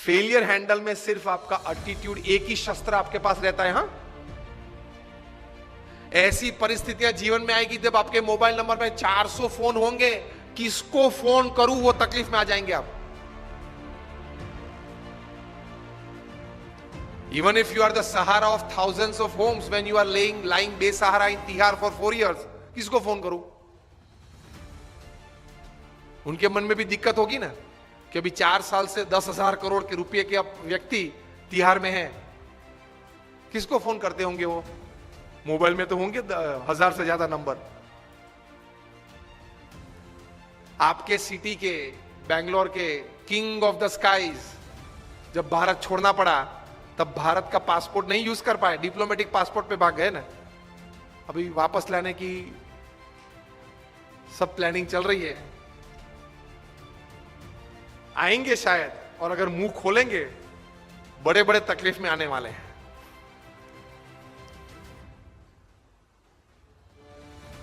Failure handle में सिर्फ आपका एटीट्यूड, एक ही शस्त्र आपके पास रहता है। हां, ऐसी परिस्थितियां जीवन में आएगी जब आपके मोबाइल नंबर में 400 फोन होंगे, किसको फोन करूं, वो तकलीफ में आ जाएंगे आप। Even if you are the Sahara of thousands of homes, when you are lying बेसहारा in Tihar for 4 years, किसको फोन करूं? उनके मन में भी दिक्कत होगी ना कि अभी 4 साल से 10,000 करोड़ के रुपए के व्यक्ति तिहाड़ में है, किसको फोन करते होंगे वो? मोबाइल में तो होंगे 1000 से ज्यादा नंबर। आपके सिटी के, बैंगलोर के किंग ऑफ द स्काईज जब भारत छोड़ना पड़ा, तब भारत का पासपोर्ट नहीं यूज कर पाए, डिप्लोमेटिक पासपोर्ट पे भाग गए ना। अभी वापस लाने की सब प्लानिंग चल रही है, आएंगे शायद, और अगर मुंह खोलेंगे बड़े बड़े तकलीफ में आने वाले हैं।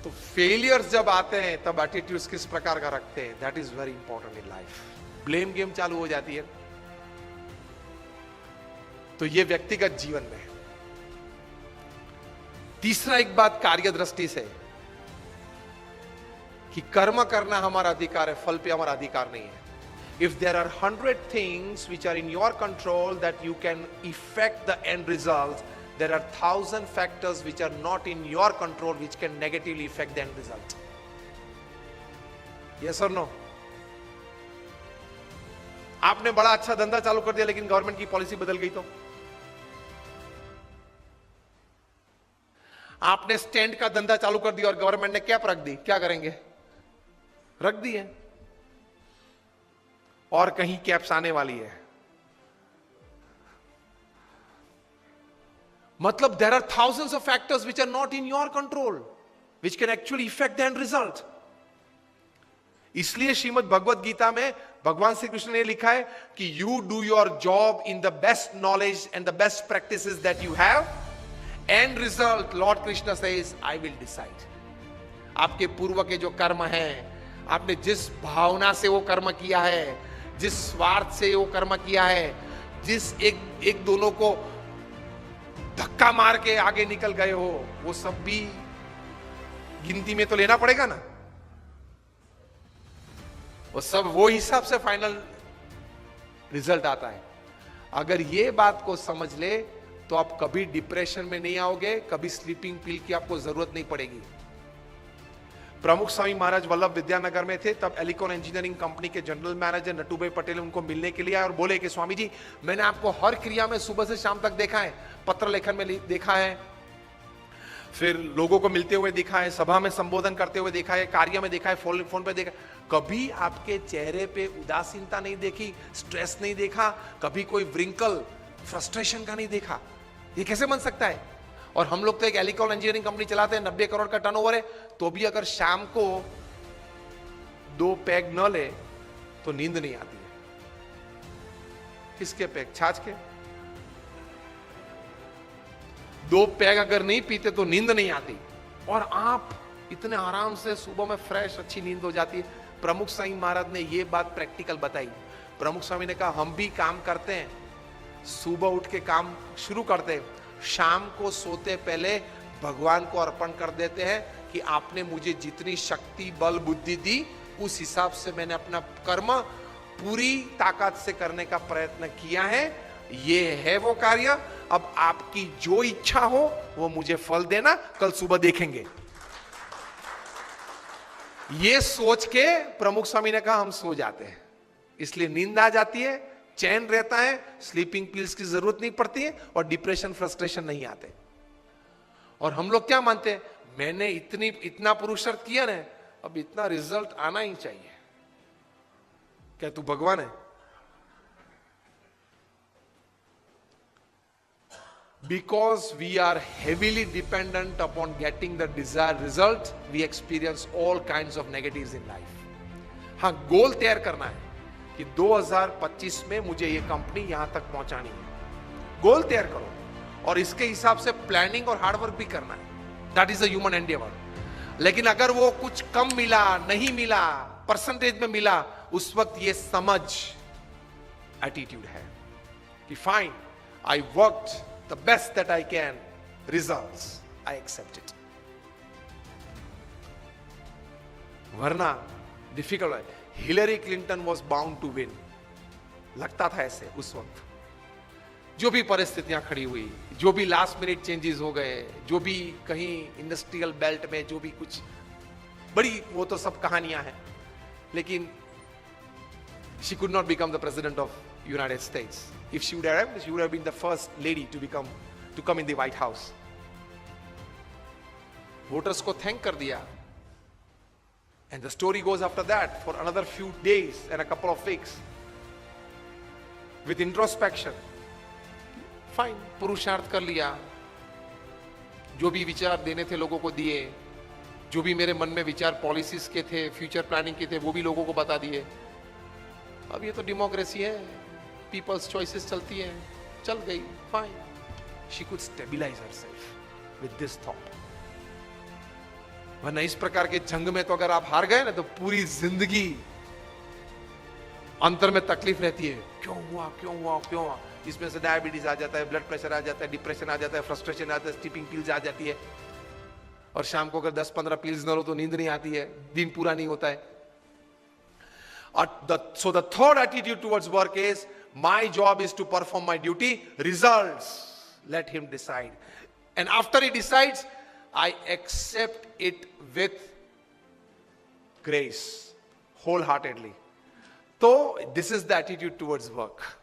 तो फेलियर्स जब आते हैं तब एटीट्यूड किस प्रकार का रखते हैं, that is very important in life. Blame game चालू हो जाती है। तो ये व्यक्तिगत जीवन में। तीसरा एक बात कार्य दृष्टि से, कि कर्म करना हमारा अधिकार है, फल पे हमारा अधिकार नहीं है। If there are 100 things which are in your control that you can affect the end result, there are 1000 factors which are not in your control which can negatively affect the end result. Yes और no? आपने बड़ा अच्छा धंधा चालू कर दिया, लेकिन government की पॉलिसी बदल गई तो? आपने स्टैंड का धंधा चालू कर दिया और गवर्नमेंट ने कैप रख दी, क्या करेंगे? रख दी है, और कहीं कैप्स आने वाली है। मतलब there are thousands of factors which are not in your control which can actually affect the end result. इसलिए श्रीमद् भगवद गीता में भगवान श्री कृष्ण ने लिखा है कि you do your job in the best knowledge and the best practices that you have, and result Lord Krishna says I will decide. आपके पूर्व के जो कर्म हैं, आपने जिस भावना से वो कर्म किया है, जिस स्वार्थ से वो कर्म किया है, जिस एक दोनों को धक्का मार के आगे निकल गए हो, वो सब भी गिनती में तो लेना पड़ेगा ना। वो सब वो हिसाब से फाइनल रिजल्ट आता है। अगर ये बात को समझ ले तो आप कभी डिप्रेशन में नहीं आओगे, कभी स्लीपिंग पिल की आपको जरूरत नहीं पड़ेगी। प्रमुख स्वामी महाराज वल्लभ विद्यानगर में थे, तब एलिकॉन इंजीनियरिंग कंपनी के जनरल मैनेजर नटूभाई पटेल उनको मिलने के लिए आए और बोले कि स्वामी जी, मैंने आपको हर क्रिया में सुबह से शाम तक देखा है, पत्र लेखन में देखा है, फिर लोगों को मिलते हुए देखा है, सभा में संबोधन करते हुए देखा है, कार्य में देखा है, फोन पे देखा, कभी आपके चेहरे पे उदासीनता नहीं देखी, स्ट्रेस नहीं देखा, कभी कोई व्रिंकल, फ्रस्ट्रेशन का नहीं देखा। ये कैसे बन सकता है? और हम लोग तो एक एलिकॉन इंजीनियरिंग कंपनी चलाते हैं, 90 करोड़ का टर्नओवर है, तो भी अगर शाम को 2 पैग न ले तो नींद नहीं आती है। किसके पैग? छाछ के। 2 पैग अगर नहीं पीते तो नींद नहीं आती, और आप इतने आराम से सुबह में फ्रेश अच्छी नींद हो जाती है। प्रमुख स्वामी महाराज ने ये बात प्रैक्टिकल बताई। प्रमुख स्वामी ने कहा, हम भी काम करते हैं, सुबह उठ के काम शुरू करते हैं, शाम को सोते पहले भगवान को अर्पण कर देते हैं कि आपने मुझे जितनी शक्ति, बल, बुद्धि दी, उस हिसाब से मैंने अपना कर्म पूरी ताकत से करने का प्रयत्न किया है। ये है वो कार्य, अब आपकी जो इच्छा हो वो मुझे फल देना, कल सुबह देखेंगे। ये सोच के प्रमुख स्वामी ने कहा हम सो जाते हैं, इसलिए नींद आ जाती है, चैन रहता है, स्लीपिंग पिल्स की जरूरत नहीं पड़ती है, और डिप्रेशन, फ्रस्ट्रेशन नहीं आते। और हम लोग क्या मानते हैं, मैंने इतना पुरुषार्थ किया ना, अब इतना रिजल्ट आना ही चाहिए। क्या तू भगवान है? Because we are heavily dependent upon getting the desired result, we experience all kinds of negatives in life. हाँ, गोल तैयार करना है कि 2025 में मुझे ये कंपनी यहां तक पहुंचानी है। गोल तैयार करो, और इसके हिसाब से प्लानिंग और हार्डवर्क भी करना है। That is a human Endeavour. लेकिन अगर वो कुछ कम मिला, नहीं मिला, परसेंटेज में मिला, उस वक्त ये समझ एटीट्यूड है। कि fine, I worked the best that I can, results I accept it. वरना डिफिकल्ट है। Hillary Clinton was bound to win, लगता था ऐसे उस वक्त। जो भी परिस्थितियां खड़ी हुई, जो भी लास्ट मिनट चेंजेस हो गए, जो भी कहीं इंडस्ट्रियल बेल्ट में जो भी कुछ बड़ी, वो तो सब कहानियां हैं, लेकिन she could not become the president of United States. If she would have been the first lady to come in the White House. Voters को thank कर दिया. And the story goes after that for another few days and a couple of weeks with introspection. Fine, पुरुषार्थ कर लिया, जो भी विचार देने थे लोगों को दिए, जो भी मेरे मन में विचार पॉलिसीज के थे, फ्यूचर प्लानिंग के थे, वो भी लोगों को बता दिए। अब ये तो डेमोक्रेसी है, पीपल्स चॉइसेस चलती है, चल गई, fine. She could stabilise herself with this thought. वरना इस प्रकार के जंग में तो अगर आप हार गए ना, तो पूरी जिंदगी अंतर में तकलीफ रहती है, क्यों हुआ क्यों हुआ क्यों हुआ। इसमें से डायबिटीज आ जाता है, ब्लड प्रेशर आ जाता है, डिप्रेशन आ जाता है, फ्रस्ट्रेशन आ जाता है, स्लीपिंग पिल्स आ जाती है, और शाम को अगर 10-15 पिल्स न लो तो नींद नहीं आती है, दिन पूरा नहीं होता है। So the third attitude towards work is, my job is to perform my duty, results let him decide, and after he decides I accept it with grace, wholeheartedly. So this is the attitude towards work.